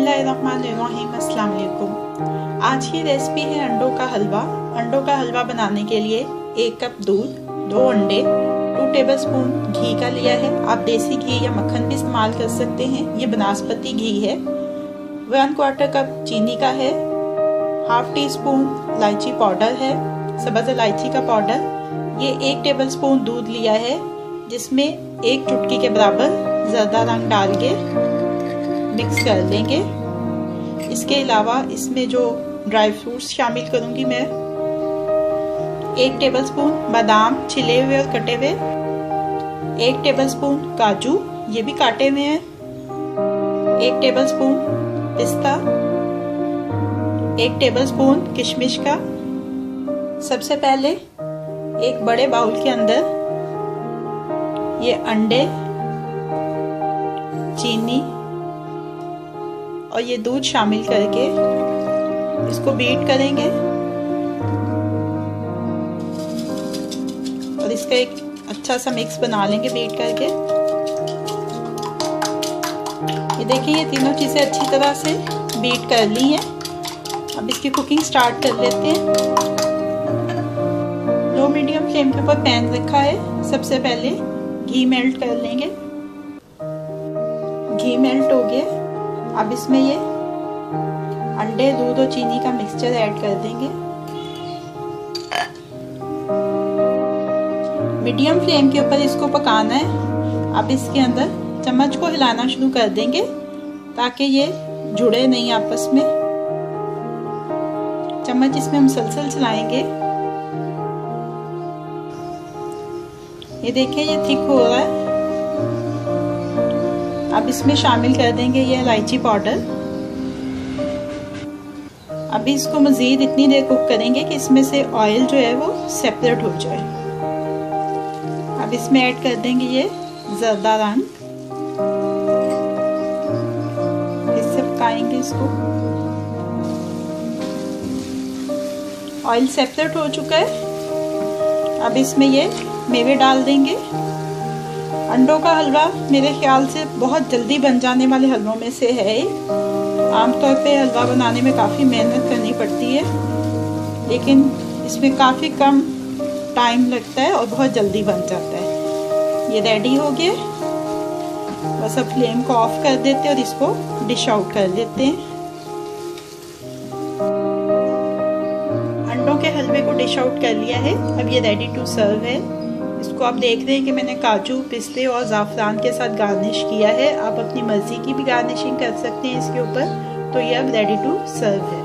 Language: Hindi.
बिस्मिल्लाहिर्रहमानिर्रहीम। अस्सलाम वालेकुम। आज की रेसिपी है अंडों का हलवा। अंडों का हलवा बनाने के लिए 1 कप दूध, 2 अंडे, 2 टेबलस्पून घी का लिया है। आप देसी घी या मक्खन भी इस्तेमाल कर सकते हैं। ये बनास्पति घी है। 1/4 कप चीनी का है। 1/2 टीस्पून इलायची पाउडर है, सब्ज़ इलायची का पाउडर। ये 1 टेबलस्पून दूध लिया है जिसमें 1 चुटकी के बराबर ज़र्दा रंग डाल के मिक्स कर देंगे। इसके अलावा इसमें जो ड्राई फ्रूट्स शामिल करूंगी मैं, 1 टेबलस्पून बादाम छिले हुए और कटे हुए, 1 टेबलस्पून काजू, ये भी काटे हुए हैं, 1 टेबलस्पून पिस्ता, 1 टेबलस्पून किशमिश का। सबसे पहले एक बड़े बाउल के अंदर ये अंडे, चीनी और ये दूध शामिल करके इसको बीट करेंगे और इसका एक अच्छा सा मिक्स बना लेंगे बीट करके। ये देखिए, ये तीनों चीज़ें अच्छी तरह से बीट कर ली हैं। अब इसकी कुकिंग स्टार्ट कर लेते हैं। लो मीडियम फ्लेम के ऊपर पैन रखा है। सबसे पहले घी मेल्ट कर लेंगे। घी मेल्ट हो गया। अब इसमें ये अंडे, दूध और चीनी का मिक्सचर ऐड कर देंगे। मीडियम फ्लेम के ऊपर इसको पकाना है। अब इसके अंदर चम्मच को हिलाना शुरू कर देंगे ताकि ये जुड़े नहीं आपस में। चम्मच इसमें मुसलसल चलाएंगे। ये देखिए, ये थिक हो रहा है। अब इसमें शामिल कर देंगे ये इलायची पाउडर। अभी इसको मज़ीद इतनी देर कुक करेंगे कि इसमें से ऑयल जो है वो सेपरेट हो जाए। अब इसमें ऐड कर देंगे ये ज़र्दा रंग। इससे पकाएंगे इसको। ऑयल सेपरेट हो चुका है। अब इसमें ये मेवे डाल देंगे। अंडों का हलवा मेरे ख्याल से बहुत जल्दी बन जाने वाले हलवों में से है। आमतौर पे हलवा बनाने में काफ़ी मेहनत करनी पड़ती है, लेकिन इसमें काफ़ी कम टाइम लगता है और बहुत जल्दी बन जाता है। ये रेडी हो गया। बस अब फ्लेम को ऑफ कर देते हैं और इसको डिश आउट कर देते हैं। अंडों के हलवे को डिश आउट कर लिया है। अब ये रेडी टू सर्व है। इसको आप देख रहे हैं कि मैंने काजू, पिस्ते और ज़ाफ़रान के साथ गार्निश किया है। आप अपनी मर्ज़ी की भी गार्निशिंग कर सकते हैं इसके ऊपर। तो ये अब रेडी टू सर्व है।